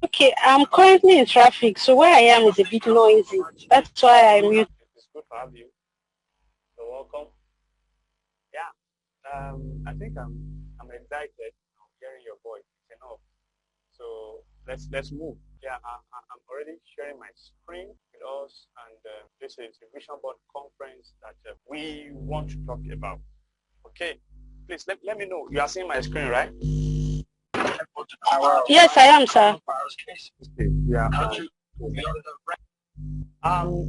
Okay, I'm currently in traffic, so where I am is a bit noisy. That's why I'm mute. It's good to have you. So welcome. Yeah. I think I'm excited hearing your voice. It's enough. So let's move. Yeah, I'm already sharing my screen with us, and this is the Vision Board conference that we want to talk about. Okay, please let me know. You are seeing my screen, right? Yes, I am, sir. Okay. Yeah.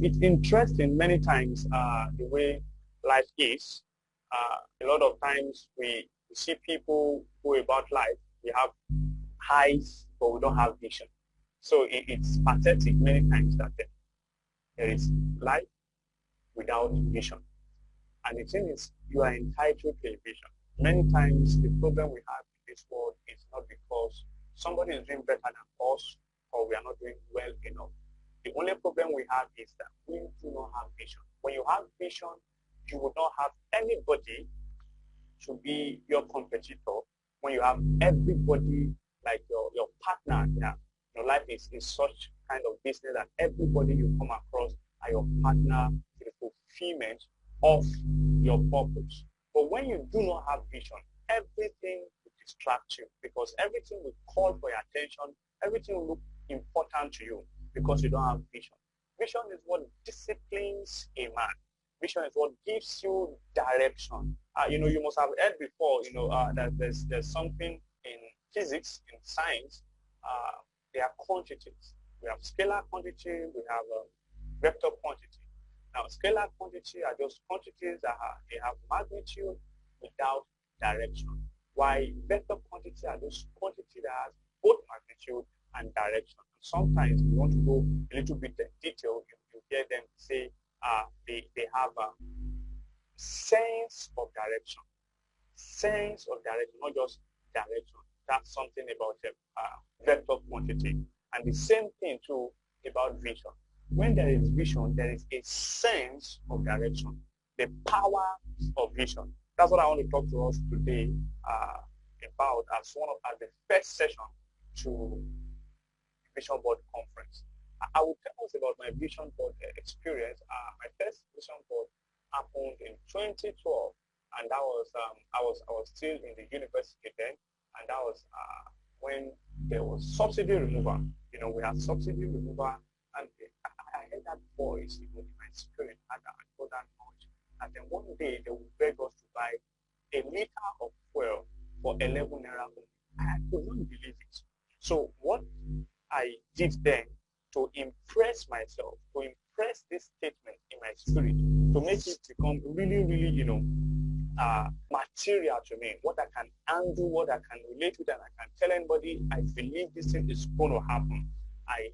It's interesting many times the way life is. A lot of times we see people go about life. We have eyes, but we don't have vision. So it's pathetic many times that there is life without vision. And the thing is, you are entitled to a vision. Many times the problem we have in this world is not because somebody is doing better than us or we are not doing well enough. The only problem we have is that we do not have vision. When you have vision, you will not have anybody to be your competitor. When you have everybody like your partner, yeah, your life is such kind of business that everybody you come across are your partner to the fulfillment of your purpose. But when you do not have vision, everything will distract you because everything will call for your attention, everything will look important to you because you don't have vision. Vision is what disciplines a man. Vision is what gives you direction. You must have heard before, that there's something in physics, in science, there are quantities. We have scalar quantity, we have vector quantity. Now, scalar quantity are just quantities that they have magnitude without direction. While vector quantity are those quantities that have both magnitude and direction. Sometimes you want to go a little bit in detail, you hear them say they have a sense of direction. Sense of direction, not just direction. That's something about vector quantity. And the same thing too about vision. When there is vision, there is a sense of direction, the power of vision. That's what I want to talk to us today about as the first session to Vision Board conference. I will tell us about my Vision Board experience. My first Vision Board happened in 2012, and that was I was still in the university then, and that was when there was subsidy removal. We had subsidy removal, and I heard that voice in my spirit, and I got that noise. And then one day they would beg us to buy a liter of fuel for 11 naira. I could not believe it. So what I did then to impress myself, to impress this statement in my spirit, to make it become really, really, material to me, what I can handle, what I can relate with, and I can tell anybody, I believe this thing is going to happen. I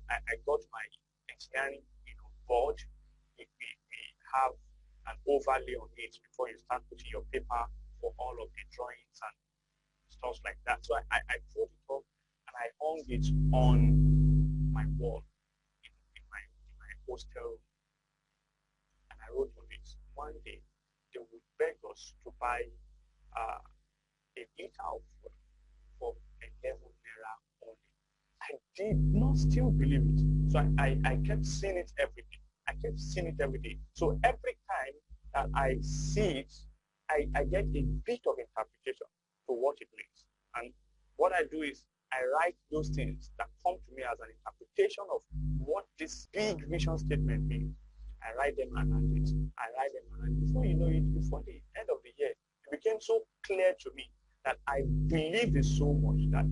got my engineering, board. We have an overlay on it before you start putting your paper for all of the drawings and stuff like that. So I put it up and I hung it on my wall in my hostel room. And I wrote on it, one day they would beg us to buy a liter of fuel for 11 naira only. I did not still believe it. So I kept seeing it every day. I kept seeing it every day. So every time that I see it, I get a bit of interpretation to what it means. And what I do is I write those things that come to me as an interpretation of what this big vision statement means. I write them around it. I write them around it. Before you know it, before the end of the year, it became so clear to me that I believed it so much that,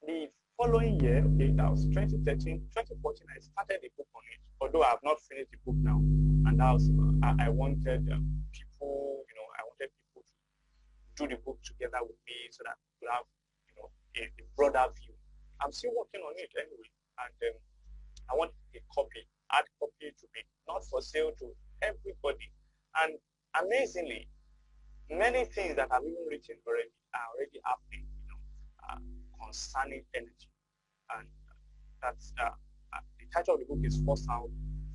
the following year, okay, that was 2013, 2014, I started a book on it, although I have not finished the book now. And that was, I wanted people, I wanted people to do the book together with me so that we could have, a broader view. I'm still working on it anyway. And I want a copy, hard copy to be not for sale to everybody. And amazingly, many things that I've even written already are already happening, concerning energy. And that's the title of the book is Force Out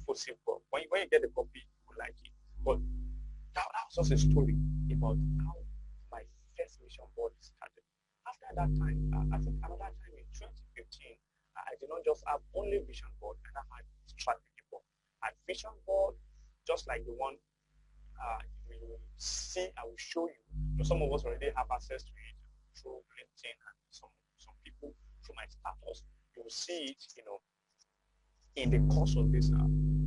Fossil Fuel. When you get the copy, you will like it. But that was just a story about how my first mission board started. After that time, I think another time in 2015, I did not just have only vision board, and I had strategy board. And vision board, just like the one you will see, I will show you. So some of us already have access to it through LinkedIn, and some people through my status. You will see it, in the course of this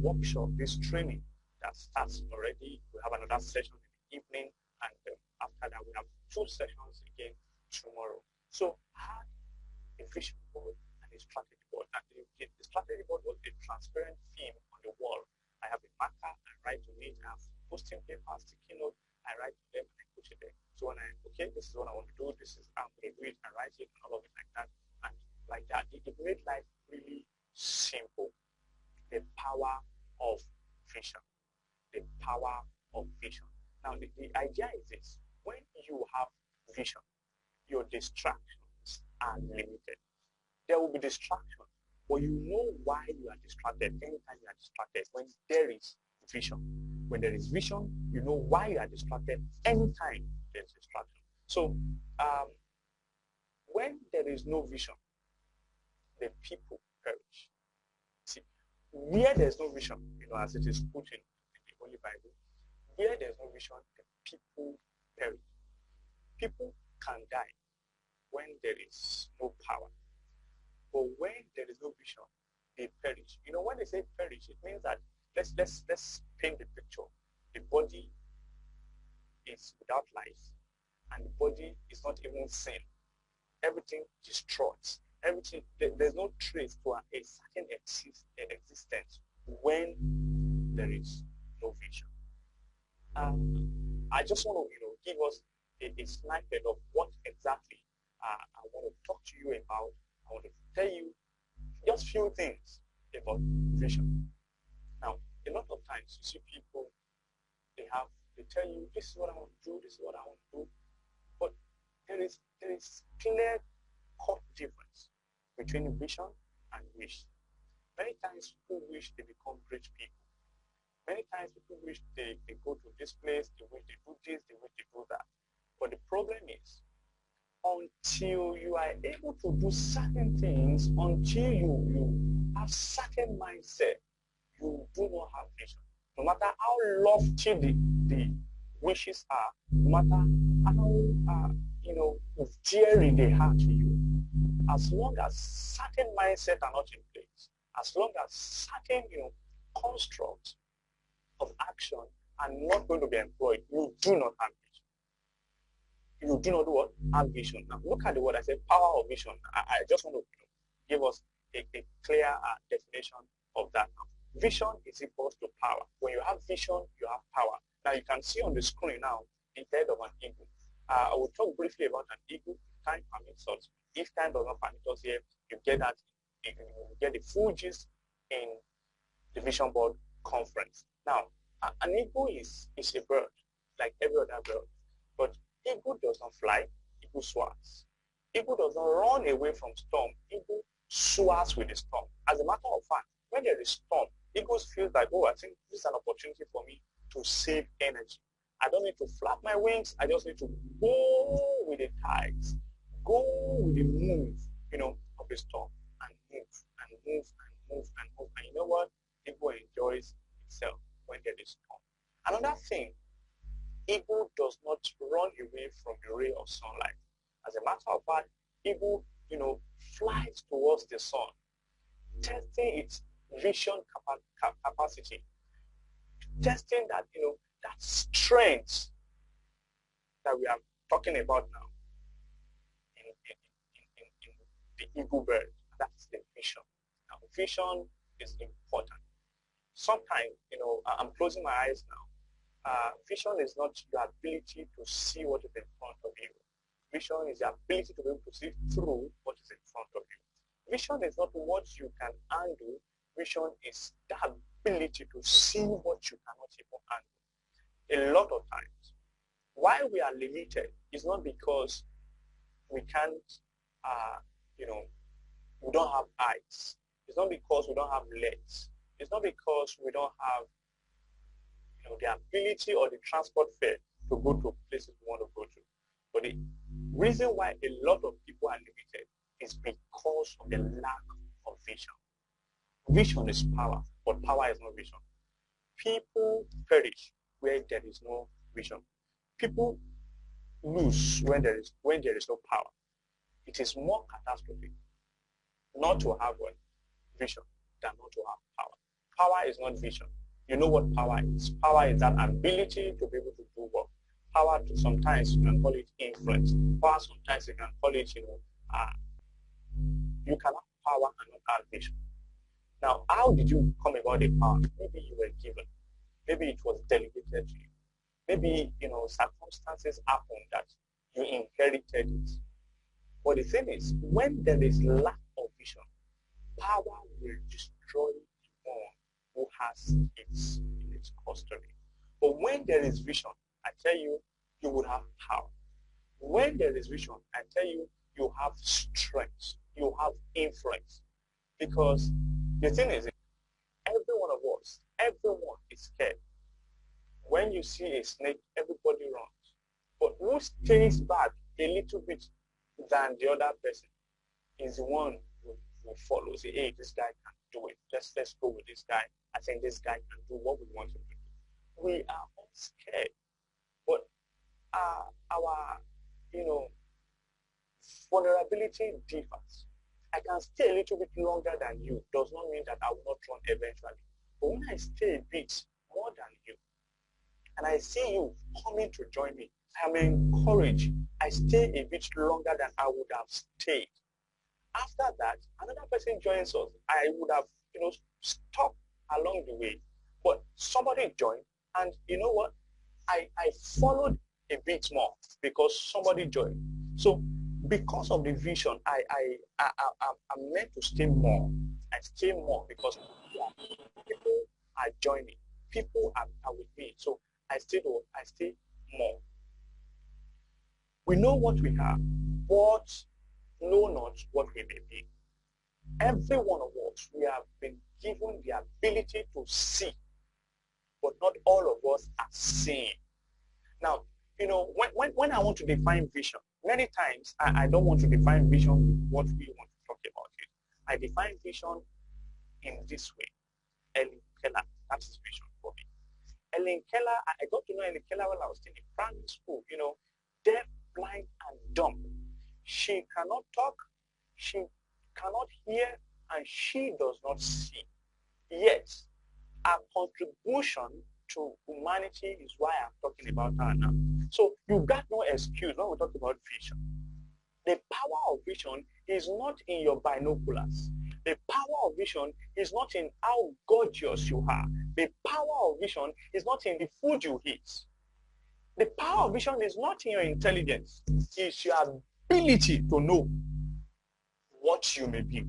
workshop, this training that starts already. We have another session in the evening, and after that we have 2 sessions again tomorrow. So I had a vision board and a strategy board. And the strategy board was a transparent film on the wall. I have a marker, I write on it, I have posting papers, sticky note, I write to them and I put it there. So when this is what I want to do, this is how I'm going to do it, I write it and all of it like that. And like that, it made life really simple. The power of vision. The power of vision. Now, the idea is this. When you have vision, your distractions are limited. There will be distractions, but you know why you are distracted anytime you are distracted. When there is vision. When there is vision, you know why you are distracted anytime there is distraction. So, when there is no vision, the people perish. See, where there's no vision, as it is put in the Holy Bible, where there's no vision, the people perish. People can die when there is no power. But when there is no vision, they perish. When they say perish, it means that let's paint the picture. The body is without life, and the body is not even seen. Everything destroys. Everything, there's no trace to a certain existence when there is no vision. I just want to give us a snippet of what exactly I want to talk to you about. I want to tell you just few things about vision. Now, a lot of times you see people, they tell you, this is what I want to do, this is what I want to do, but there is clear cut difference between vision and wish. Many times people wish they become great people. Many times people wish they go to this place, they wish they do this, they wish they do that. But the problem is, until you are able to do certain things, until you have certain mindset, you do not have vision. No matter how lofty the wishes are, no matter how daring they are to you, as long as certain mindset are not in place, as long as certain constructs of action are not going to be employed, you do not have vision. You do not do what? Have vision. Now look at the word I said, power of vision. I just want to give us a clear definition of that. Vision is equal to power. When you have vision, you have power. Now you can see on the screen now the head of an eagle. I will talk briefly about an eagle. Time permits us. If time does not permit us here, you get that. You get the full gist in the vision board conference. Now, an eagle is a bird like every other bird, but eagle does not fly. Eagle soars. Eagle does not run away from storm. Eagle soars with the storm. As a matter of fact, when there is storm, eagles feel like, I think this is an opportunity for me to save energy. I don't need to flap my wings. I just need to go with the tides, go with the move, of the storm, and move and move and move and move. And you know what? Eagle enjoys itself when there is storm. Another thing, eagle does not run away from the ray of sunlight. As a matter of fact, eagle, flies towards the sun, testing its vision capacity, testing that, that strength that we are talking about now in the eagle bird. That's the vision. Now, vision is important. Sometimes, I'm closing my eyes now. Vision is not your ability to see what is in front of you. Vision is the ability to be able to see through what is in front of you. Vision is not what you can handle. Vision is the ability to see what you cannot even handle. A lot of times, why we are limited is not because we can't, we don't have eyes. It's not because we don't have legs. It's not because we don't have, the ability or the transport fare to go to places we want to go to. But the reason why a lot of people are limited is because of the lack of vision. Vision is power, but power is not vision. People perish where there is no vision. People lose when there is no power. It is more catastrophic not to have vision than not to have power. Power is not vision. You know what power is. Power is that ability to be able to do work. Power, sometimes you can call it influence. Power, sometimes you can call it, you can have power and not have vision. Now, how did you come about the power? Maybe you were given. Maybe it was delegated to you. Maybe, circumstances happened that you inherited it. But the thing is, when there is lack of vision, power will destroy the one who has it in its custody. But when there is vision, I tell you, you will have power. When there is vision, I tell you, you have strength, you have influence. Because the thing is, every one of us, everyone is scared. When you see a snake, everybody runs. But who stays back a little bit than the other person is the one who follows. Say, hey, this guy can do it. Let's go with this guy. I think this guy can do what we want him to do. We are all scared. But our vulnerability differs. I can stay a little bit longer than you. Does not mean that I will not run eventually. But when I stay a bit more than you, and I see you coming to join me, I'm encouraged. I stay a bit longer than I would have stayed. After that, another person joins us. I would have, stopped along the way. But somebody joined, and you know what? I followed a bit more because somebody joined. So because of the vision, I'm meant to stay more. I stay more because people are joining. People are with me. So I stay more. We know what we have, but know not what we may be. Every one of us, we have been given the ability to see, but not all of us are seeing. Now, when I want to define vision, many times I don't want to define vision with what we want to talk about it. I define vision in this way. Ellen Keller, that's his vision for me. Ellen Keller, I got to know Ellen Keller when I was still in primary school, deaf, blind, and dumb. She cannot talk, she cannot hear, and she does not see. Yet, her contribution to humanity is why I'm talking about her now. So you got no excuse when we talk about vision. The power of vision is not in your binoculars. The power of vision is not in how gorgeous you are. The power of vision is not in the food you eat. The power of vision is not in your intelligence. It's your ability to know what you may be.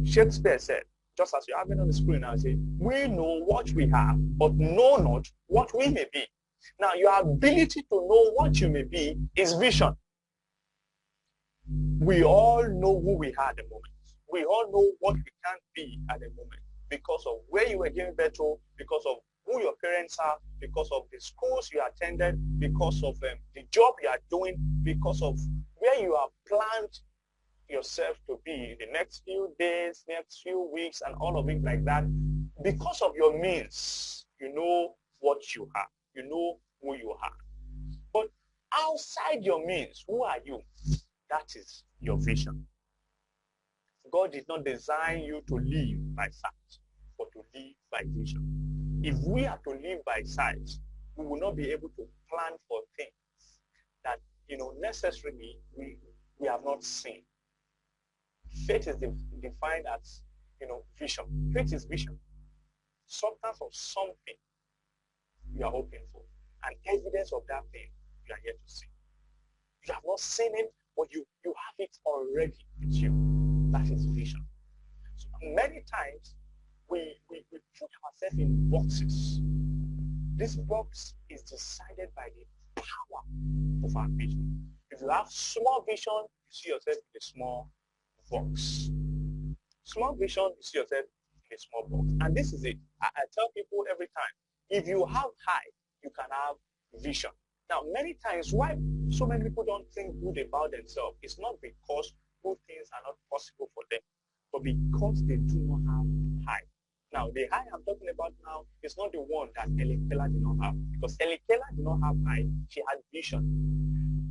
Shakespeare said, just as you have it on the screen now, say, we know what we have, but know not what we may be. Now, your ability to know what you may be is vision. We all know who we are at the moment. We all know what we can be at the moment because of where you were given birth to, because of who your parents are, because of the schools you attended, because of the job you are doing, because of where you have planned yourself to be in the next few days, next few weeks, and all of it like that. Because of your means, you know what you are. You know who you are. But outside your means, who are you? That is your vision. God did not design you to live by sight, but to live by vision. If we are to live by sight, we will not be able to plan for things that, necessarily we have not seen. Faith is defined as, vision. Faith is vision. Substance of something you are hoping for. And evidence of that thing you are yet to see. You have not seen it, but you have it already with you. That is vision. So many times we put ourselves in boxes. This box is decided by the power of our vision. If you have small vision, you see yourself in a small box. Small vision, you see yourself in a small box. And this is it. I tell people every time, if you have high, you can have vision. Now, many times, why so many people don't think good about themselves, it's not because good things are not possible for them, but because they do not have high. Now, the high I'm talking about now is not the one that Ellen Keller did not have, because Ellen Keller did not have high, she had vision.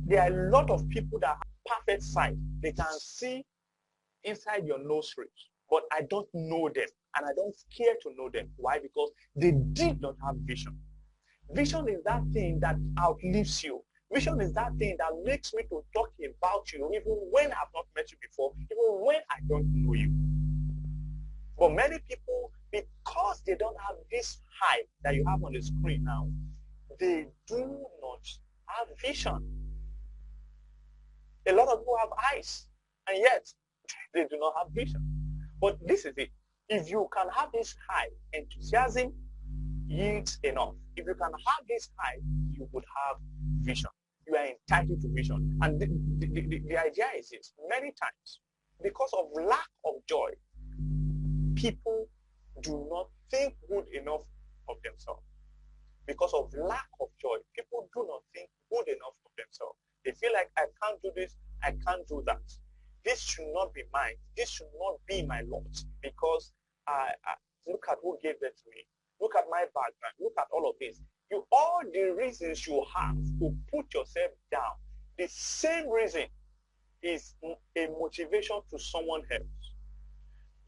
There are a lot of people that have perfect sight. They can see inside your nose ribs, but I don't know them, and I don't care to know them. Why? Because they did not have vision. Vision is that thing that outlives you. Vision is that thing that makes me to talk about you even when I've not met you before, even when I don't know you. But many people, because they don't have this high that you have on the screen now, they do not have vision. A lot of people have eyes, and yet they do not have vision. But this is it. If you can have this high, enthusiasm yields enough. If you can have this high, you would have vision. You are entitled to vision. And the idea is this. Many times, because of lack of joy, people do not think good enough of themselves. Because of lack of joy, people do not think good enough of themselves. They feel like, I can't do this, I can't do that. This should not be mine. This should not be my lot. Because look at who gave that to me. Look at my background. Look at all of this. All the reasons you have to put yourself down, the same reason is a motivation to someone else.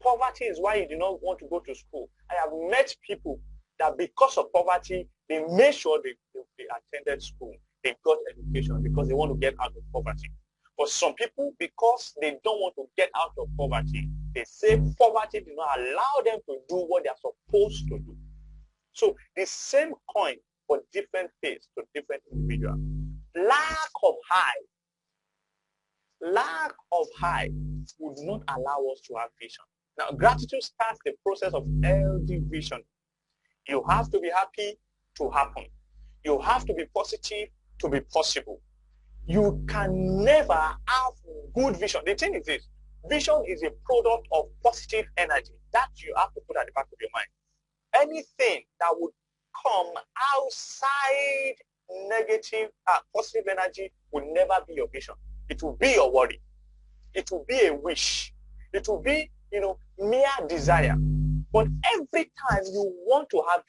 Poverty is why you do not want to go to school. I have met people that because of poverty, they made sure they attended school. They got education because they want to get out of poverty. For some people, because they don't want to get out of poverty, they say poverty did not allow them to do what they are supposed to do. So the same coin for different face to different individuals. Lack of high would not allow us to have vision. Now, gratitude starts the process of healthy vision. You have to be happy to happen. You have to be positive to be possible. You can never have good vision. The thing is this, vision is a product of positive energy that you have to put at the back of your mind. Anything that would come outside negative, positive energy will never be your vision. It will be your worry. It will be a wish. It will be, mere desire. But every time you want to have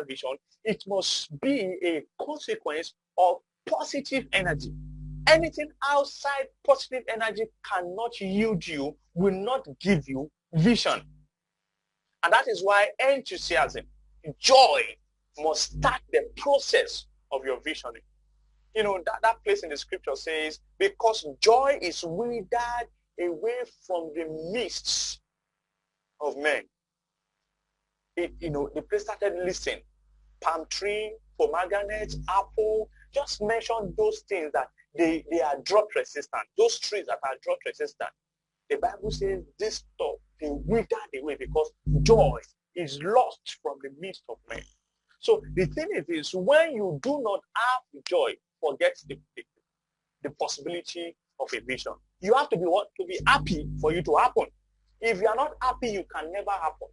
vision, it must be a consequence of positive energy. Anything outside positive energy cannot yield you, will not give you vision. And that is why enthusiasm, joy, must start the process of your visioning. That place in the scripture says, because joy is withered away from the midst of men. The place started listing palm tree, pomegranate, apple, just mention those things that they are drought resistant, those trees that are drought resistant. The Bible says this stuff, they withered away because joy is lost from the midst of men. So the thing is when you do not have joy, forget the possibility of a vision. You have to be happy for you to happen. If you are not happy, you can never happen.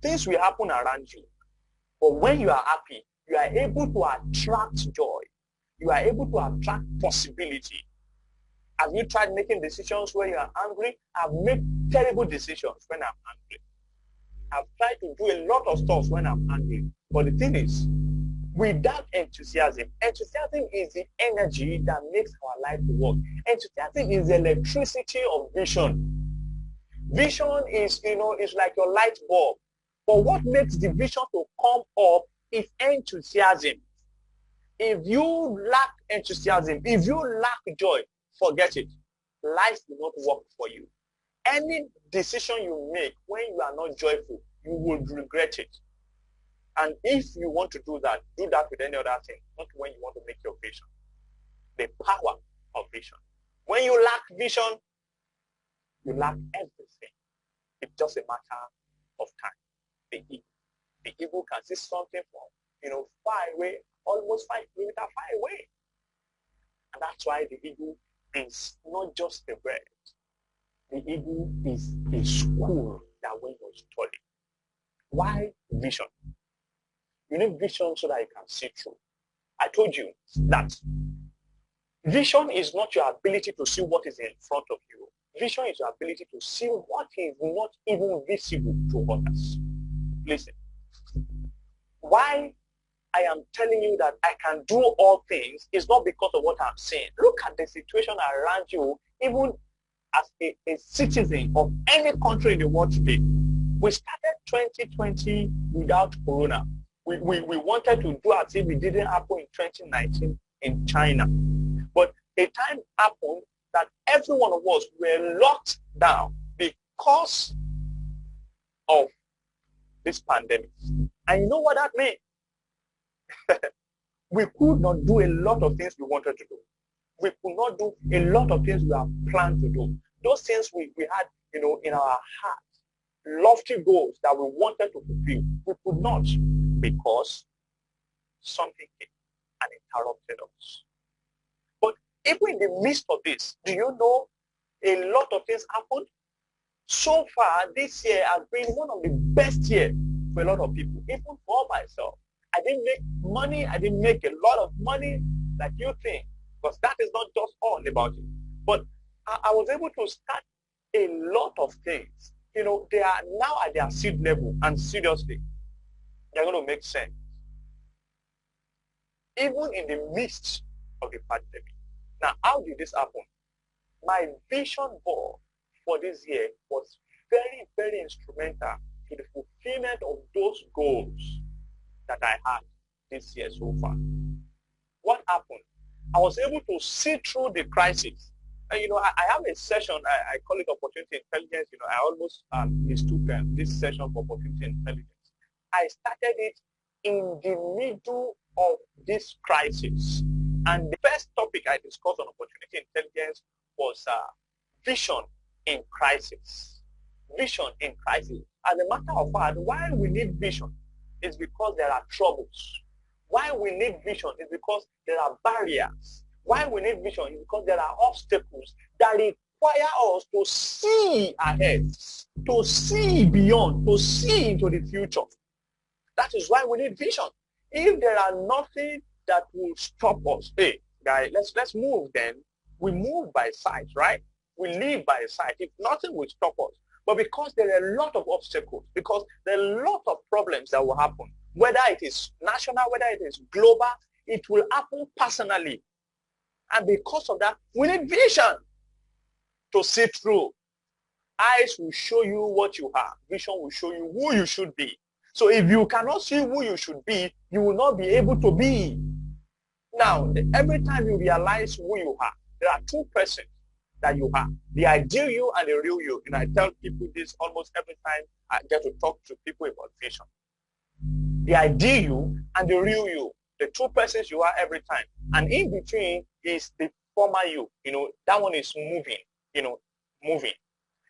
Things will happen around you. But when you are happy, you are able to attract joy. You are able to attract possibility. Have you tried making decisions when you are angry? I've made terrible decisions when I'm angry. I've tried to do a lot of stuff when I'm angry. But the thing is, without enthusiasm is the energy that makes our life work. Enthusiasm is the electricity of vision. Vision is, is like your light bulb. But what makes the vision to come up is enthusiasm. If you lack enthusiasm, if you lack joy, forget it. Life will not work for you. Any decision you make when you are not joyful, you will regret it. And if you want to do that with any other thing, not when you want to make your vision. The power of vision. When you lack vision, you lack everything. It's just a matter of time. The eagle can see something from, far away, almost 5 kilometers far away. And that's why the eagle is not just a bird. The eagle is a school that when you study. Why vision? You need vision so that you can see through. I told you that vision is not your ability to see what is in front of you. Vision is your ability to see what is not even visible to others. Listen, why I am telling you that I can do all things is not because of what I'm saying. Look at the situation around you, even as a citizen of any country in the world today. We started 2020 without Corona. We wanted to do as if it didn't happen in 2019 in China. But a time happened that every one of us were locked down because of this pandemic. And you know what that means? We could not do a lot of things we wanted to do. We could not do a lot of things we have planned to do. Those things we had, in our heart, lofty goals that we wanted to fulfill, we could not because something came and interrupted us. But even in the midst of this, do you know a lot of things happened? So far, this year has been one of the best years for a lot of people, even for myself. I didn't make money. I didn't make a lot of money like you think, because that is not just all about it. But I was able to start a lot of things. They are now at their seed level, and seriously, they're going to make sense. Even in the midst of the pandemic. Now, how did this happen? My vision board for this year was very, very instrumental to the fulfillment of those goals that I had this year so far. What happened? I was able to see through the crisis. I have a session, I call it Opportunity Intelligence. I almost mistook this session for Opportunity Intelligence. I started it in the middle of this crisis. And the first topic I discussed on Opportunity Intelligence was vision in crisis. Vision in crisis. As a matter of fact, why we need vision is because there are troubles. Why we need vision is because there are barriers. Why we need vision is because there are obstacles that require us to see ahead, to see beyond, to see into the future. That is why we need vision. If there are nothing that will stop us, hey, guys, let's move then. We move by sight, right? We live by sight. If nothing will stop us. But because there are a lot of obstacles, because there are a lot of problems that will happen, whether it is national, whether it is global, it will happen personally. And because of that, we need vision to see through. Eyes will show you what you are. Vision will show you who you should be. So if you cannot see who you should be, you will not be able to be. Now, every time you realize who you are, there are two persons that you are, the ideal you and the real you. And I tell people this almost every time I get to talk to people about vision. The ideal you and the real you, the two persons you are every time. And in between is the former you. That one is moving, moving.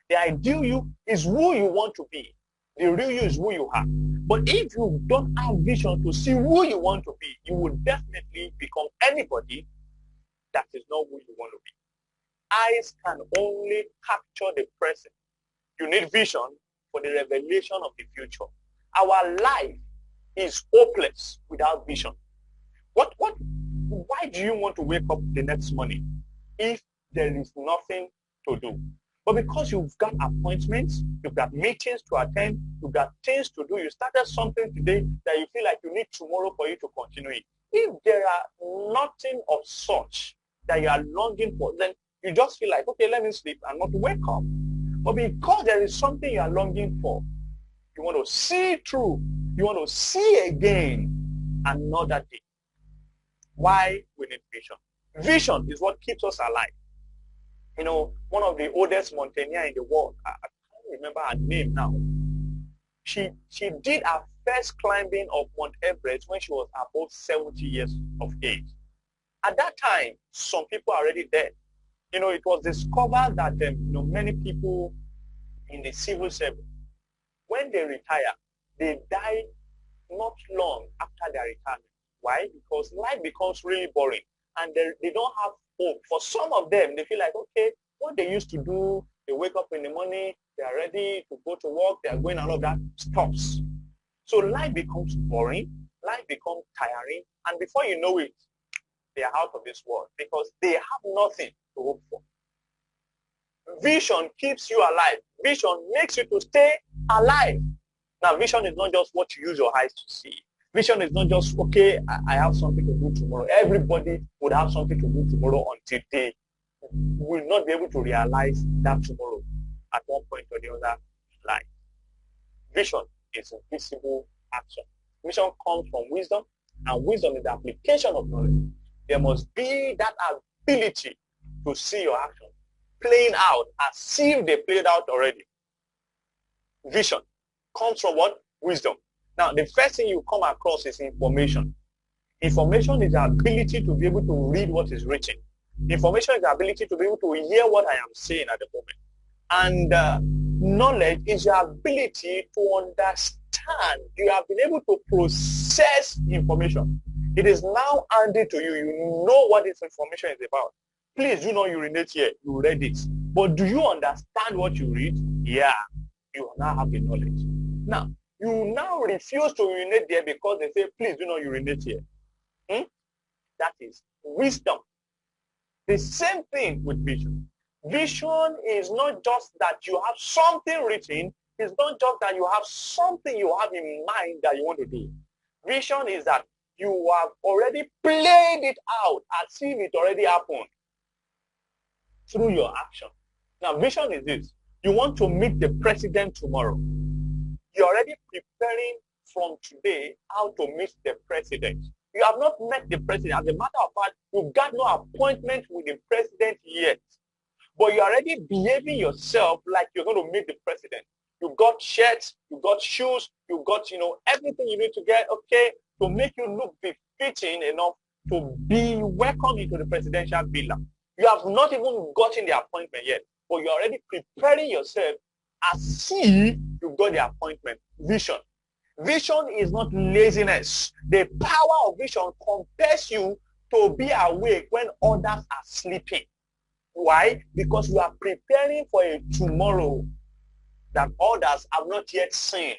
The ideal you is who you want to be. The real you is who you are. But if you don't have vision to see who you want to be, you will definitely become anybody that is not who you want to be. Eyes can only capture the present. You need vision for the revelation of the future. Our life is hopeless without vision. Why do you want to wake up the next morning if there is nothing to do? But because you've got appointments, you've got meetings to attend, you've got things to do, you started something today that you feel like you need tomorrow for you to continue it. If there are nothing of such that you are longing for, then you just feel like, okay, let me sleep and not wake up. But because there is something you are longing for, you want to see through, you want to see again another day. Why we need vision? Vision is what keeps us alive. One of the oldest mountaineers in the world, I can't remember her name now. She did her first climbing of Mount Everest when she was above 70 years of age. At that time, some people are already dead. It was discovered that many people in the civil service, when they retire, they die not long after their retirement. Why? Because life becomes really boring and they don't have hope. For some of them, they feel like, okay, what they used to do, they wake up in the morning, they are ready to go to work, they are going, all of that stops. So life becomes boring, life becomes tiring, And before you know it, they are out of this world because they have nothing to hope for. Vision keeps you alive. Vision makes you to stay alive. Now, vision is not just what you use your eyes to see. Vision is not just, okay, I have something to do tomorrow. Everybody would have something to do tomorrow until they will not be able to realize that tomorrow at one point or the other in life. Vision is visible action. Vision comes from wisdom, and wisdom is the application of knowledge. There must be that ability to see your action playing out as if they played out already. Vision comes from what? Wisdom. Now, the first thing you come across is information. Information is the ability to be able to read what is written. Information is the ability to be able to hear what I am saying at the moment. And knowledge is your ability to understand. You have been able to process information. It is now handed to you. You know what this information is about. Please do not urinate here. You read it. But do you understand what you read? Yeah. You now have the knowledge. Now, you now refuse to urinate there because they say, please do not urinate here. That is wisdom. The same thing with vision. Vision is not just that you have something written. It's not just that you have something you have in mind that you want to do. Vision is that you have already played it out as if it already happened through your action. Now, vision is this. You want to meet the president tomorrow. You're already preparing from today how to meet the president. You have not met the president. As a matter of fact, you've got no appointment with the president yet. But you're already behaving yourself like you're going to meet the president. You've got shirts, you've got shoes, you've got, everything you need to get, okay, to make you look befitting enough to be welcomed into the presidential villa. You have not even gotten the appointment yet, but you're already preparing yourself as if you've got the appointment. Vision. Vision is not laziness. The power of vision compels you to be awake when others are sleeping. Why? Because you are preparing for a tomorrow that others have not yet seen.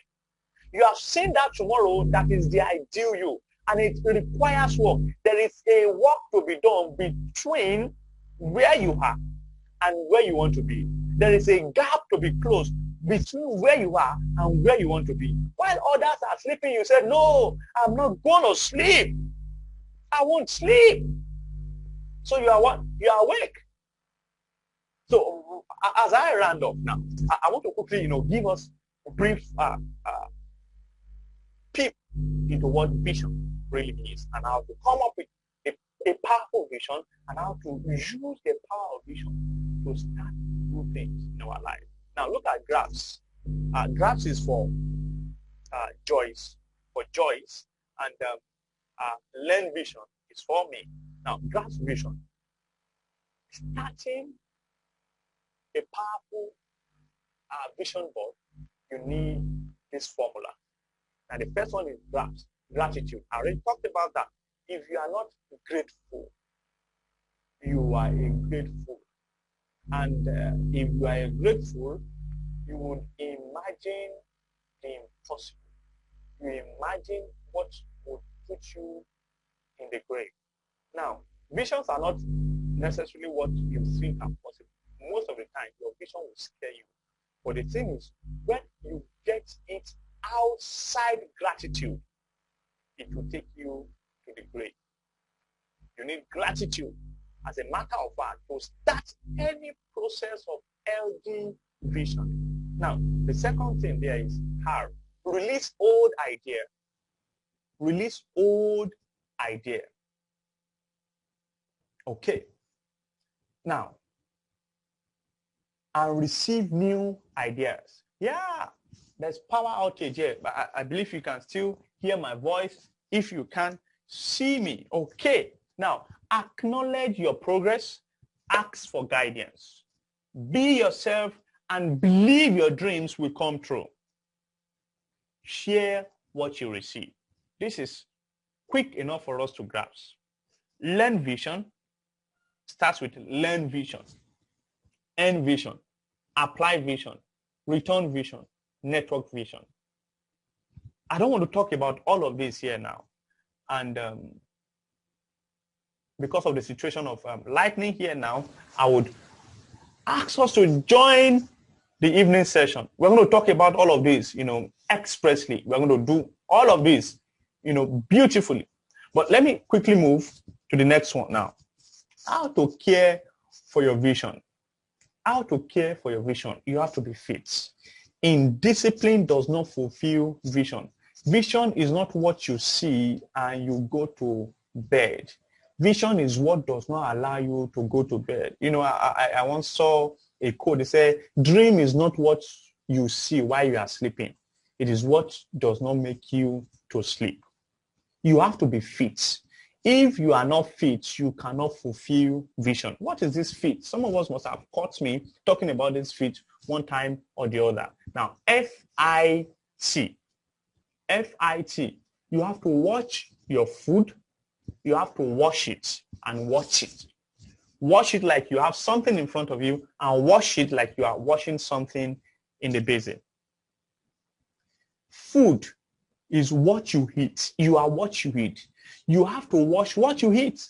You have seen that tomorrow that is the ideal you, and it requires work. There is a work to be done between where you are and where you want to be. There is a gap to be closed between where you are and where you want to be. While others are sleeping, you say, no, I'm not going to sleep. I won't sleep. So you are what? You are awake. So as I round off now, I want to quickly, give us a brief peep into what vision really is and how to come up with a powerful vision and how to use the power of vision to start new things in our life. Now look at graphs. Graphs is for Joyce, and learn vision is for me. Now graphs vision. Starting a powerful vision board, you need this formula. And the first one is gratitude. I already talked about that. If you are not grateful, you are ungrateful. And if you are ungrateful, you would imagine the impossible. You imagine what would put you in the grave. Now, visions are not necessarily what you think are possible. Most of the time, your vision will scare you. But the thing is, when you get it outside gratitude, it will take you to the grave. You need gratitude, as a matter of fact, to start any process of healthy vision. Now, the second thing there is R. Release old idea. Release old idea. Okay. Now, and receive new ideas. Yeah, there's power outage here, but I believe you can still hear my voice. If you can see me, okay. Now, acknowledge your progress, ask for guidance. Be yourself and believe your dreams will come true. Share what you receive. This is quick enough for us to grasp. Learn vision starts with learn vision. End vision, apply vision, return vision, network vision. I don't want to talk about all of this here now. And because of the situation of lightning here now, I would ask us to join the evening session. We're going to talk about all of this, expressly. We're going to do all of this, beautifully. But let me quickly move to the next one now. How to care for your vision. How to care for your vision. You have to be fit. Indiscipline does not fulfill vision. Vision is not what you see and you go to bed. Vision is what does not allow you to go to bed. I once saw a quote. They say, dream is not what you see while you are sleeping. It is what does not make you to sleep. You have to be fit. If you are not fit, you cannot fulfill vision. What is this fit? Some of us must have caught me talking about this fit one time or the other. Now, F-I-T. F-I-T. You have to watch your food. You have to wash it and watch it. Wash it like you have something in front of you and wash it like you are washing something in the basin. Food is what you eat. You are what you eat. You have to wash what you eat.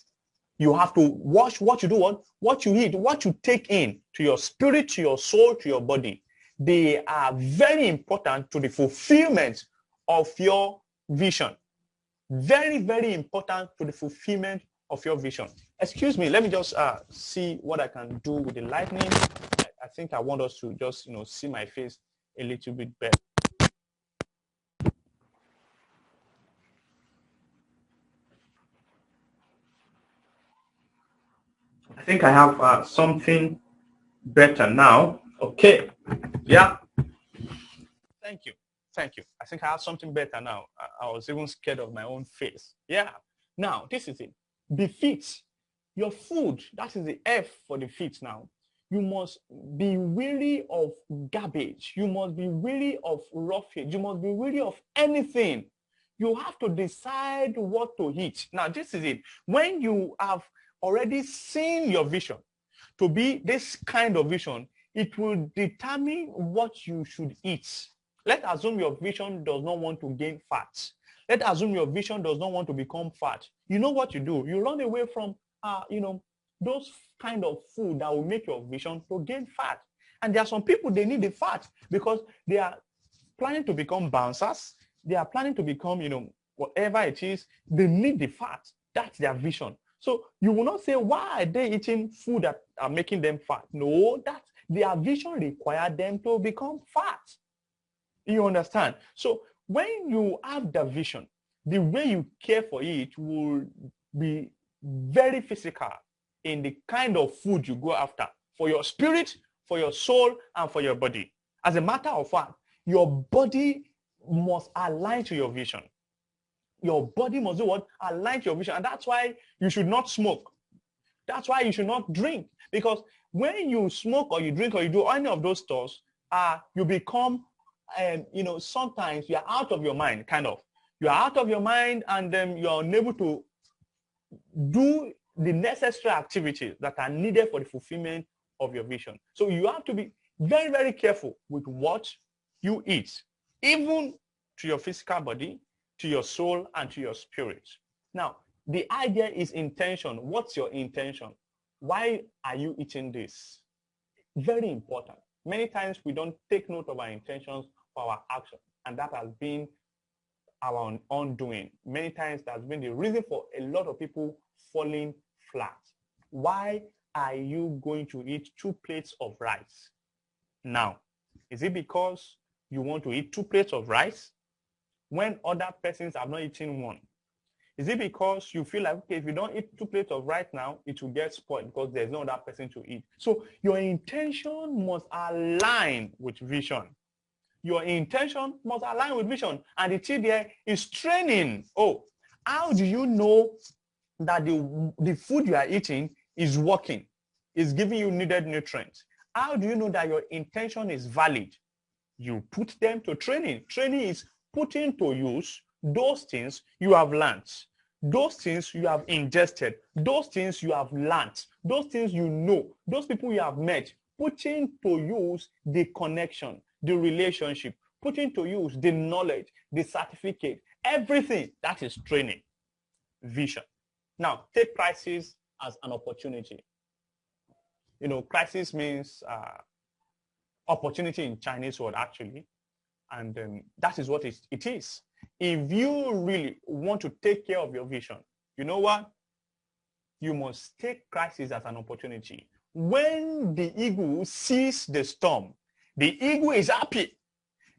You have to wash what you do, what you eat, what you take in to your spirit, to your soul, to your body. They are very important to the fulfillment of your vision. Very, very important to the fulfillment of your vision. Excuse me, let me just see what I can do with the lightning. I think I want us to just, see my face a little bit better. I think I have something better now. Okay. Yeah. Thank you. Thank you. I think I have something better now. I was even scared of my own face. Yeah. Now, this is it. Be fit. Your food, that is the F for the fit now. You must be weary of garbage. You must be weary of roughage. You must be weary of anything. You have to decide what to eat. Now, this is it. When you have already seen your vision to be this kind of vision, it will determine what you should eat. Let's assume your vision does not want to gain fat. Let's assume your vision does not want to become fat. You know what you do? You run away from, those kind of food that will make your vision to gain fat. And there are some people, they need the fat because they are planning to become bouncers. They are planning to become, whatever it is. They need the fat. That's their vision. So you will not say, why are they eating food that are making them fat? No, that's their vision requires them to become fat. You understand? So when you have the vision, the way you care for it will be very physical in the kind of food you go after for your spirit, for your soul, and for your body. As a matter of fact, your body must align to your vision. Your body must do what? Align to your vision. And that's why you should not smoke. That's why you should not drink. Because when you smoke or you drink or you do any of those stuff, you become, sometimes you're out of your mind, kind of. You're out of your mind and then you're unable to do the necessary activities that are needed for the fulfillment of your vision. So you have to be very, very careful with what you eat, even to your physical body, to your soul, and to your spirit. Now, the idea is intention. What's your intention? Why are you eating this? Very important. Many times we don't take note of our intentions for our action, and that has been our undoing. Many times that's been the reason for a lot of people falling flat. Why are you going to eat 2 plates of rice? Now, is it because you want to eat 2 plates of rice when other persons have not eaten one? Is it because you feel like, okay, if you don't eat 2 plates of rice now, it will get spoiled because there's no other person to eat? So your intention must align with vision. Your intention must align with vision. And the key there is training. Oh, how do you know that the food you are eating is working, is giving you needed nutrients? How do you know that your intention is valid? You put them to training. Training is putting to use those things you have learned, those things you have ingested, those things you have learned, those things you know, those people you have met, putting to use the connection, the relationship, putting to use the knowledge, the certificate, everything. That is training. Vision. Now, take crisis as an opportunity. Crisis means opportunity in Chinese word, actually. And that is what it is. If you really want to take care of your vision, you know what? You must take crisis as an opportunity. When the eagle sees the storm, the eagle is happy.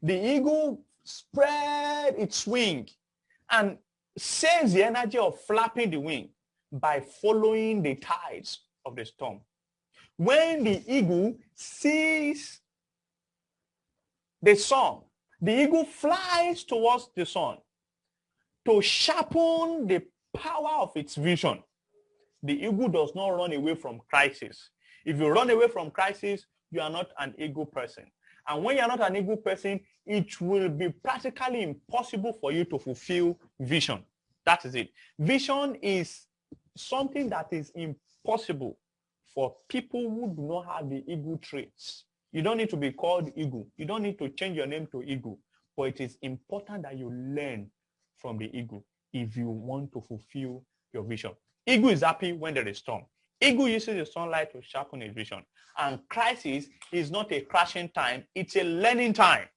The eagle spread its wing and saves the energy of flapping the wing by following the tides of the storm. When the eagle sees the sun, the eagle flies towards the sun to sharpen the power of its vision. The eagle does not run away from crisis. If you run away from crisis, you are not an eagle person. And when you're not an eagle person, it will be practically impossible for you to fulfill vision. That is it. Vision is something that is impossible for people who do not have the eagle traits. You don't need to be called eagle. You don't need to change your name to eagle. But it is important that you learn from the eagle if you want to fulfill your vision. Eagle is happy when there is storm. Eagle uses the sunlight to sharpen his vision. And crisis is not a crashing time. It's a learning time.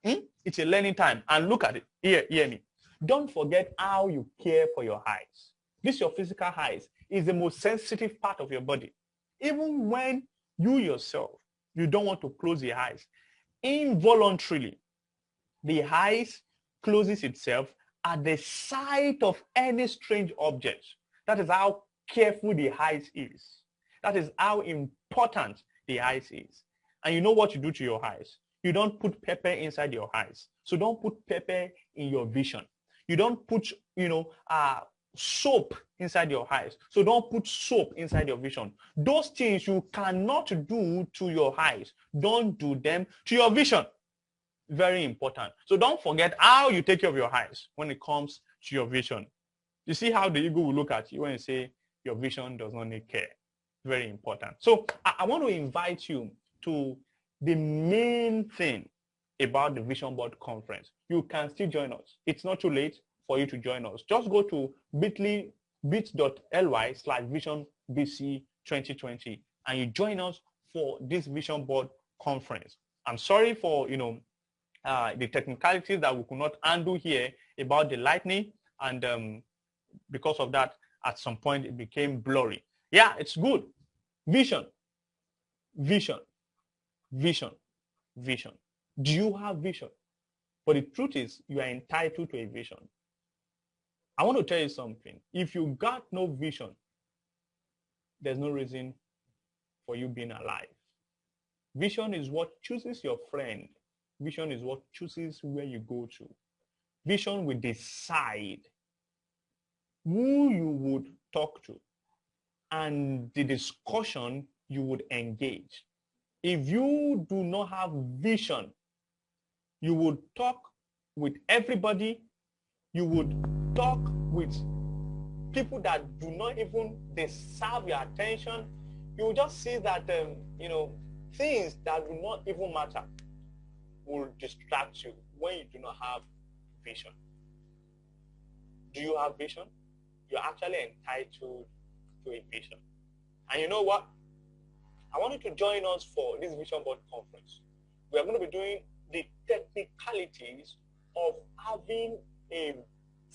It's a learning time. And look at it. Hear me. Don't forget how you care for your eyes. This, your physical eyes, is the most sensitive part of your body. Even when you yourself, you don't want to close your eyes. Involuntarily, the eyes closes itself at the sight of any strange object. That is how careful the eyes is. That is how important the eyes is. And you know what you do to your eyes? You don't put pepper inside your eyes. So don't put pepper in your vision. You don't put, soap inside your eyes. So don't put soap inside your vision. Those things you cannot do to your eyes. Don't do them to your vision. Very important. So don't forget how you take care of your eyes when it comes to your vision. You see how the eagle will look at you when you say your vision does not need care. Very important. So I want to invite you to the main thing about the Vision Board Conference. You can still join us. It's not too late for you to join us. Just go to bit.ly/visionbc2020 and you join us for this Vision Board Conference. I'm sorry for, the technicalities that we could not handle here about the lightning, and because of that, at some point it became blurry. Yeah, it's good. Vision, vision, vision, vision. Do you have vision? But the truth is, you are entitled to a vision. I want to tell you something. If you got no vision, there's no reason for you being alive. Vision is what chooses your friend. Vision is what chooses where you go to. Vision will decide who you would talk to and the discussion you would engage. If you do not have vision, you would talk with everybody. You would talk with people that do not even deserve your attention. You will just see that, things that do not even matter will distract you when you do not have vision. Do you have vision? You're actually entitled to a vision. And you know what? I want you to join us for this Vision Board Conference. We are going to be doing the technicalities of having a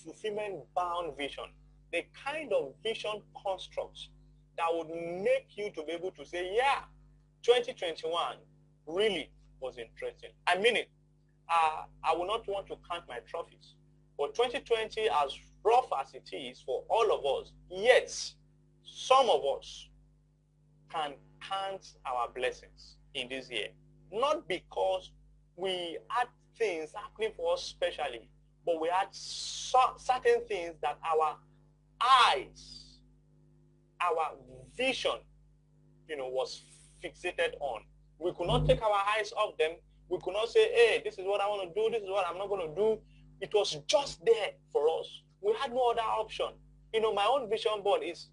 fulfillment-bound vision, the kind of vision constructs that would make you to be able to say, yeah, 2021 really was interesting. I mean it. I will not want to count my trophies. But 2020, as rough as it is for all of us, yet some of us can count our blessings in this year. Not because we had things happening for us specially, but we had certain things that our eyes, our vision, was fixated on. We could not take our eyes off them. We could not say, hey, this is what I want to do. This is what I'm not going to do. It was just there for us. We had no other option. My own vision board is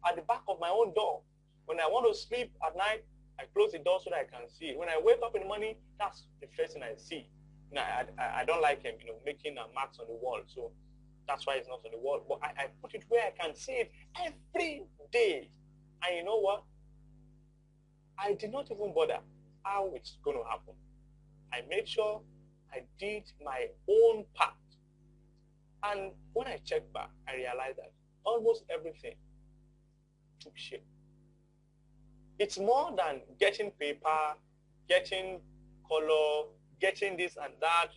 at the back of my own door. When I want to sleep at night, I close the door so that I can see it. When I wake up in the morning, that's the first thing I see. I don't like making marks on the wall. So That's why it's not on the wall. But I put it where I can see it every day. And you know what? I did not even bother how it's going to happen. I made sure I did my own part. And when I checked back, I realized that almost everything took shape. It's more than getting paper, getting color, getting this and that,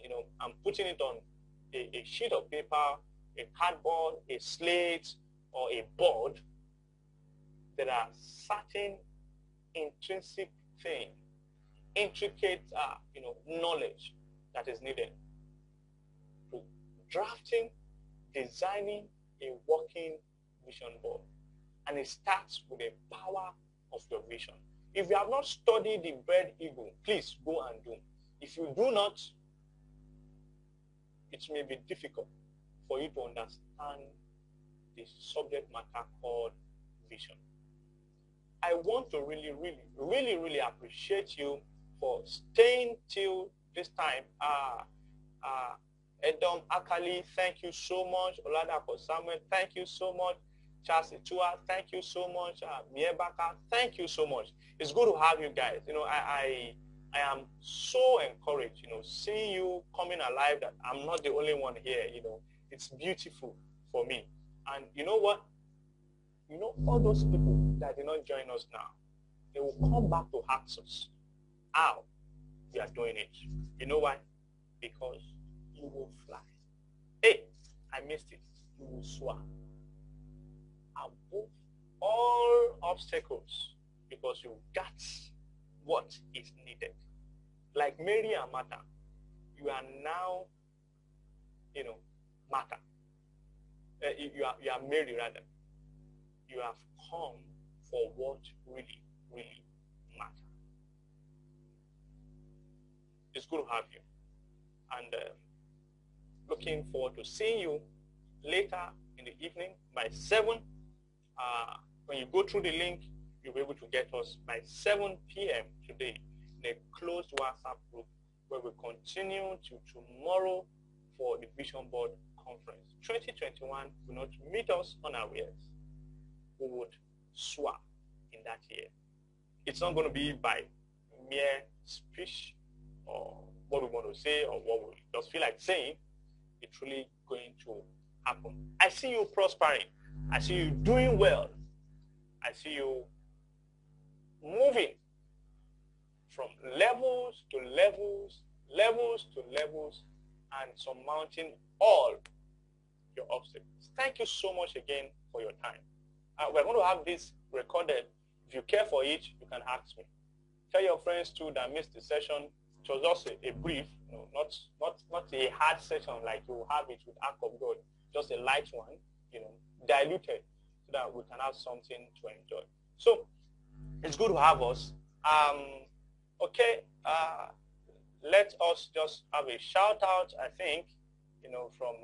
I'm putting it on a sheet of paper, a cardboard, a slate, or a board. There are certain intrinsic things, intricate, knowledge that is needed to drafting, designing a working vision board. And it starts with the power of your vision. If you have not studied the Bird Eagle, please go and do. If you do not, it may be difficult for you to understand the subject matter called vision. I want to really appreciate you for staying till this time. Edom Akali, thank you so much. Oladapo Samuel, thank you so much. Charles Itua, thank you so much. Miebaka, thank you so much. It's good to have you guys. I am so encouraged, seeing you coming alive, that I'm not the only one here, it's beautiful for me. And you know what? All those people that did not join us now, they will come back to ask us how we are doing it. You know why? Because you will fly. Hey, I missed it. You will soar above all obstacles because you got what is needed. Like Mary and Martha, you are now, Martha. You are Mary rather. You have come for what really matters. It's good to have you. And looking forward to seeing you later in the evening by 7. When you go through the link, you'll be able to get us by 7 p.m. today in a closed WhatsApp group where we continue to tomorrow for the Vision Board Conference. 2021 will not meet us unawares. We would soar in that year. It's not going to be by mere speech or what we want to say or what we just feel like saying. It's really going to happen. I see you prospering. I see you doing well. I see you moving from levels to levels, and surmounting all your obstacles. Thank you so much again for your time. We're going to have this recorded. If you care for it, you can ask me. Tell your friends too that missed the session. It was just a brief, not a hard session like you have it with Ark of God. Just a light one, diluted so that we can have something to enjoy. So it's good to have us. Okay, let us just have a shout out. I think, from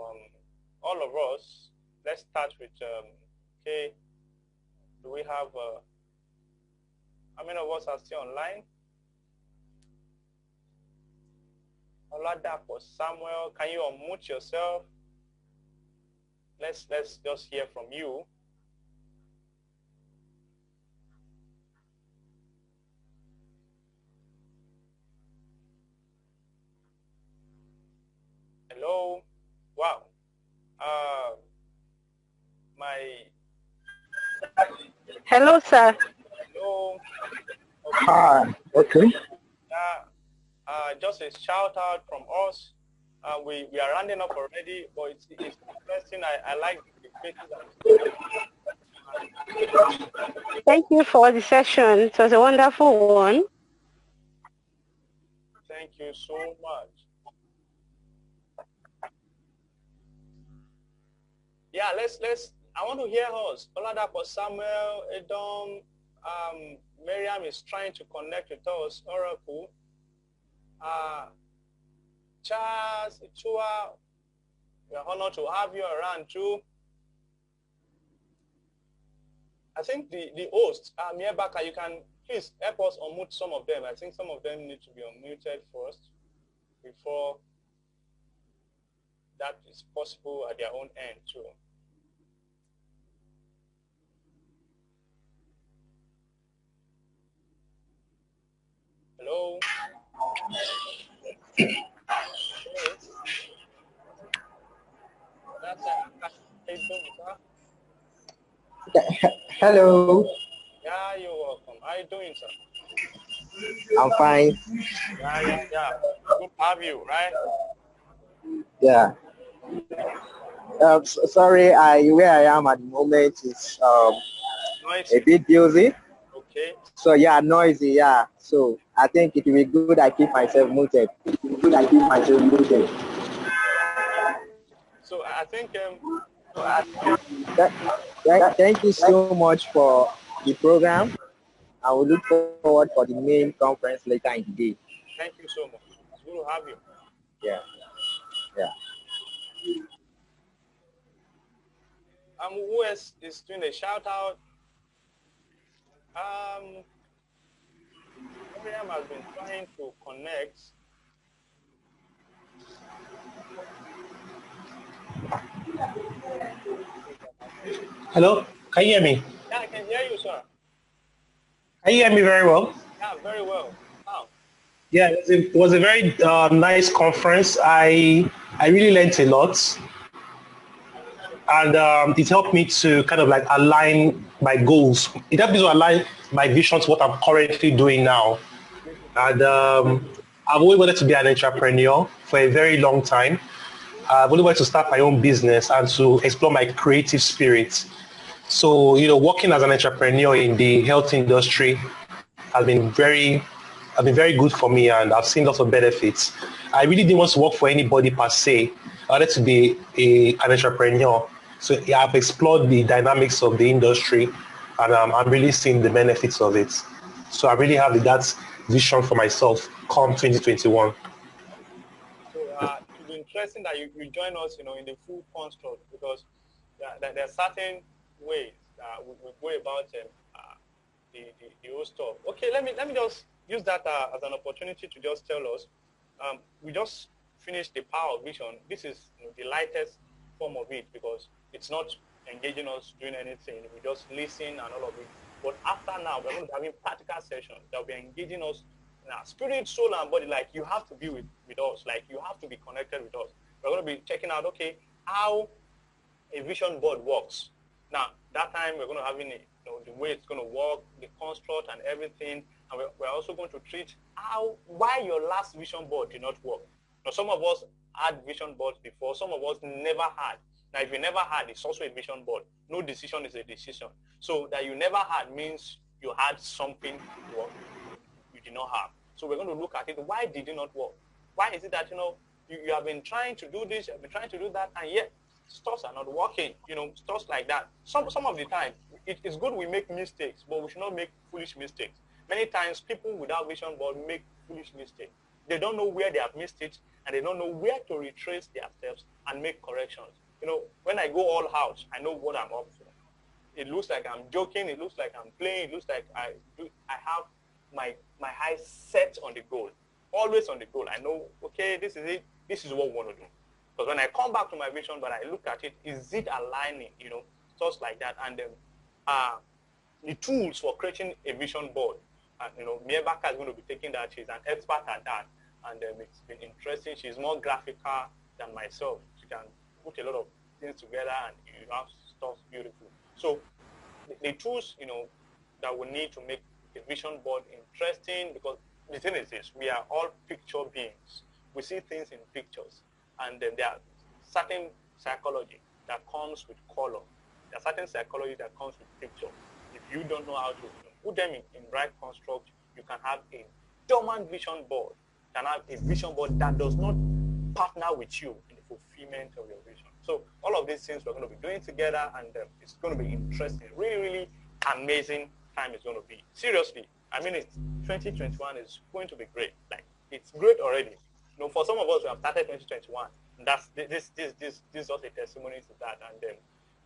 all of us. Let's start with okay. Do we have, how many of us are still online? Oladapo Samuel, can you unmute yourself? Let's just hear from you. Hello? Wow. Hello, sir. Hello. Okay. Hi. Okay. Just a shout out from us. We are rounding up already, but it's interesting. I like the faces. Thank you for the session. It was a wonderful one. Thank you so much. Yeah, let's. I want to hear us. Oladapo Samuel, Edom, Miriam is trying to connect with us. Oracle, Charles, Itua, we are honored to have you around too. I think the host, Miebaka, you can please help us unmute some of them. I think some of them need to be unmuted first before. that is possible at their own end too. Hello? Okay. That's how you doing, sir? Hello, Yeah, you're welcome. How you doing, sir? I'm fine. Yeah. Good to have you, right? Yeah. Sorry, where I am at the moment is a Noisy. bit busy. Okay. So yeah, noisy. Yeah. So I think it will be good I keep myself muted. So I think Thank you so much for the program. I will look forward for the main conference later in the day. thank you so much. It's good to have you. Yeah. Yeah. Who else is doing a shout out? Miriam has been trying to connect. Hello, can you hear me? Yeah, I can hear you, sir. Can you hear me very well? Yeah, very well. Wow. Yeah, it was a very nice conference. I really learned a lot, and it helped me to kind of like align my goals. It helped me to align my vision to what I'm currently doing now. And I've always wanted to be an entrepreneur for a very long time. I've always wanted to start my own business and to explore my creative spirit. So, working as an entrepreneur in the health industry has been very good for me, and I've seen lots of benefits. I really didn't want to work for anybody per se. I wanted to be an entrepreneur. So yeah, I've explored the dynamics of the industry, and I'm really seeing the benefits of it. So I really have that vision for myself come 2021. So it will be interesting that you join us, in the full construct, because there are certain ways we go about the whole stuff. Okay, let me just use that as an opportunity to just tell us. We just finished the power of vision. This is the lightest form of it, because it's not engaging us doing anything. We just listen and all of it. But after now, we're going to be having practical sessions that will be engaging us in our spirit, soul, and body. Like, you have to be with us. Like, you have to be connected with us. We're going to be checking out, okay, how a vision board works. Now, that time we're going to have the way it's going to work, the construct and everything. And we're also going to treat why your last vision board did not work. Now, some of us had vision boards before. Some of us never had. Now, if you never had, it's also a vision board. No decision is a decision. So that you never had means you had something you did not have. So we're going to look at it. Why did it not work? Why is it that, you have been trying to do this, you have been trying to do that, and yet stores are not working, stores like that. Some of the time, it's good we make mistakes, but we should not make foolish mistakes. Many times, people without vision board make foolish mistakes. They don't know where they have missed it, and they don't know where to retrace their steps and make corrections. When I go all out, I know what I'm up to. It looks like I'm joking. It looks like I'm playing. It looks like I have my eyes set on the goal, always on the goal. I know, okay, this is it. This is what we want to do. Because when I come back to my vision, but I look at it, is it aligning? Just like that. And the tools for creating a vision board. And Miebaka is going to be taking that. She's an expert at that, and it's been interesting. She's more graphical than myself. She can put a lot of things together, and you have stuff beautiful. So the tools, that we need to make the vision board interesting, because the thing is this: we are all picture beings. We see things in pictures, and then there are certain psychology that comes with color. There are certain psychology that comes with picture. If you don't know how to put them in right construct, you can have a dormant vision board. You can have a vision board that does not partner with you in the fulfillment of your vision. So all of these things we're going to be doing together, and it's going to be interesting. Really, really amazing time it's going to be. Seriously, I mean, 2021 is going to be great. Like, it's great already. For some of us, we have started 2021. And that's this is just a testimony to that. And then,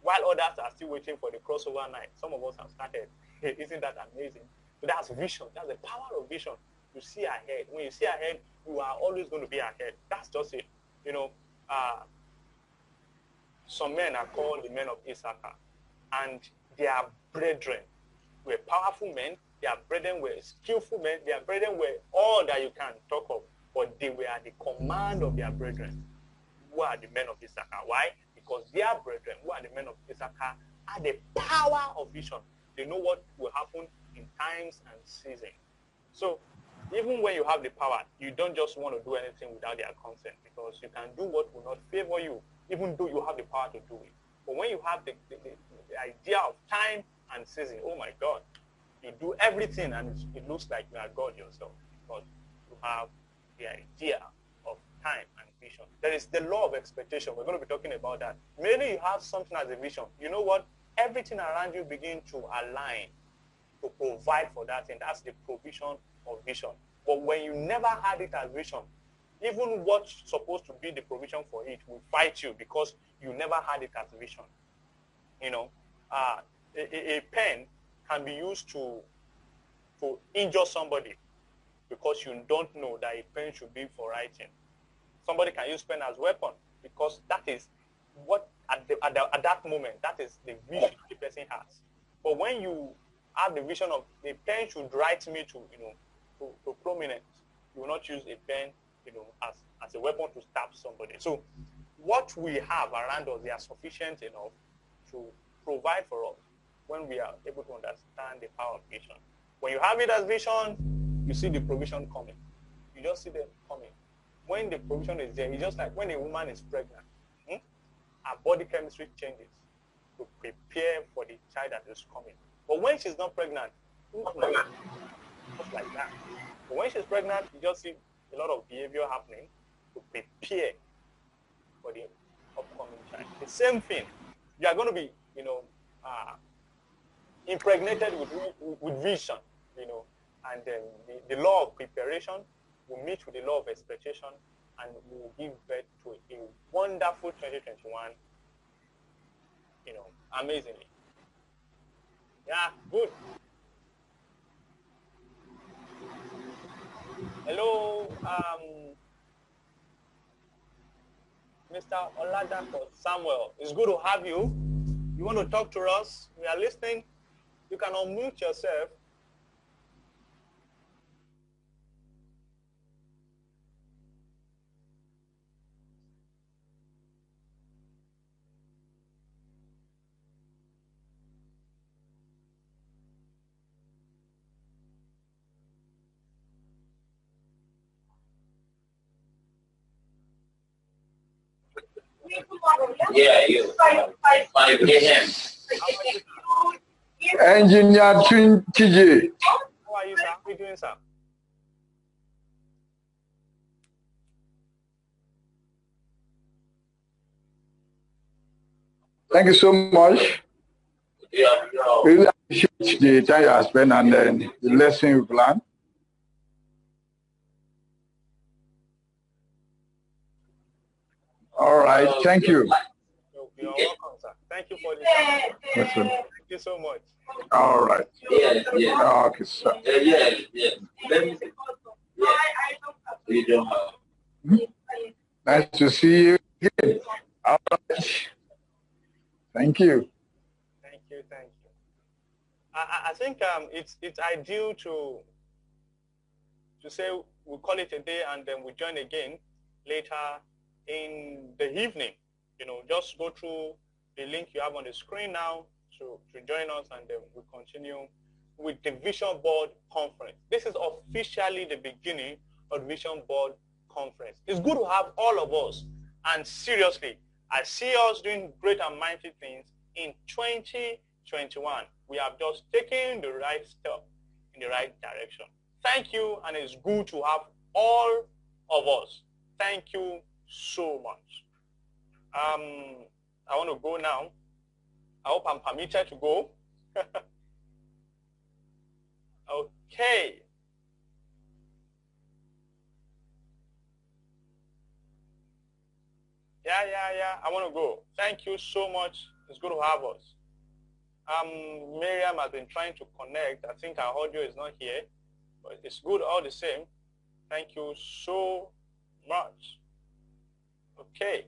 while others are still waiting for the crossover night, some of us have started. Isn't that amazing? So that's vision. That's the power of vision. You see ahead. When you see ahead, you are always going to be ahead. That's just it. some men are called the men of Issachar, and their brethren were powerful men, their brethren were skillful men, their brethren were all that you can talk of, but they were at the command of their brethren, who are the men of Issachar. Why? Because their brethren, who are the men of Issachar, are the power of vision. They know what will happen in times and seasons. So even when you have the power, you don't just want to do anything without their consent, because you can do what will not favor you, even though you have the power to do it. But when you have the idea of time and season, oh my God, you do everything and it looks like you are God yourself, because you have the idea of time and vision. There is the law of expectation. We're going to be talking about that. Maybe you have something as a vision. You know what? Everything around you begin to align to provide for that, and that's the provision of vision. But when you never had it as vision, even what's supposed to be the provision for it will fight you, because you never had it as vision. You know, a pen can be used to injure somebody, because you don't know that a pen should be for writing. Somebody can use pen as weapon, because that is what at that moment, that is the vision the person has. But when you have the vision of the pen should write me to prominence, you will not use a pen, as a weapon to stab somebody. So what we have around us, they are sufficient enough to provide for us when we are able to understand the power of vision. When you have it as vision, you see the provision coming. You just see them coming. When the provision is there, it's just like when a woman is pregnant. Her body chemistry changes to prepare for the child that is coming. But when she's not pregnant, just like that. But when she's pregnant, you just see a lot of behavior happening to prepare for the upcoming child. The same thing. You are going to be, impregnated with vision, and then the law of preparation will meet with the law of expectation, and will give birth to a wonderful 2021, amazingly. Yeah, good. Hello, Mr. Oladapo Samuel. It's good to have you. You want to talk to us? We are listening. You can unmute yourself. Yeah, you hear him. Engineer TJ. How are you, sir? How are you doing, sir? Thank you so much. Yeah, We really appreciate the time you have spent and the lesson you've learned. All right, thank you. You're welcome, sir. Thank you for the time. Yes, sir. Thank you so much. All right. yeah. Okay, sir. Yeah. Let me see. Yeah. You don't have. Nice to see you again. All right. Thank you. Thank you. I think it's ideal to say we'll call it a day, and then we join again later in the evening. Just go through the link you have on the screen now to join us, and then we continue with the Vision Board Conference. This is officially the beginning of the Vision Board Conference. It's good to have all of us, and seriously, I see us doing great and mighty things in 2021. We have just taken the right step in the right direction. Thank you, and it's good to have all of us. Thank you so much. I want to go now. I hope I'm permitted to go. Okay. Yeah. I want to go. Thank you so much. It's good to have us. Miriam has been trying to connect. I think our audio is not here, but it's good all the same. Thank you so much. Okay.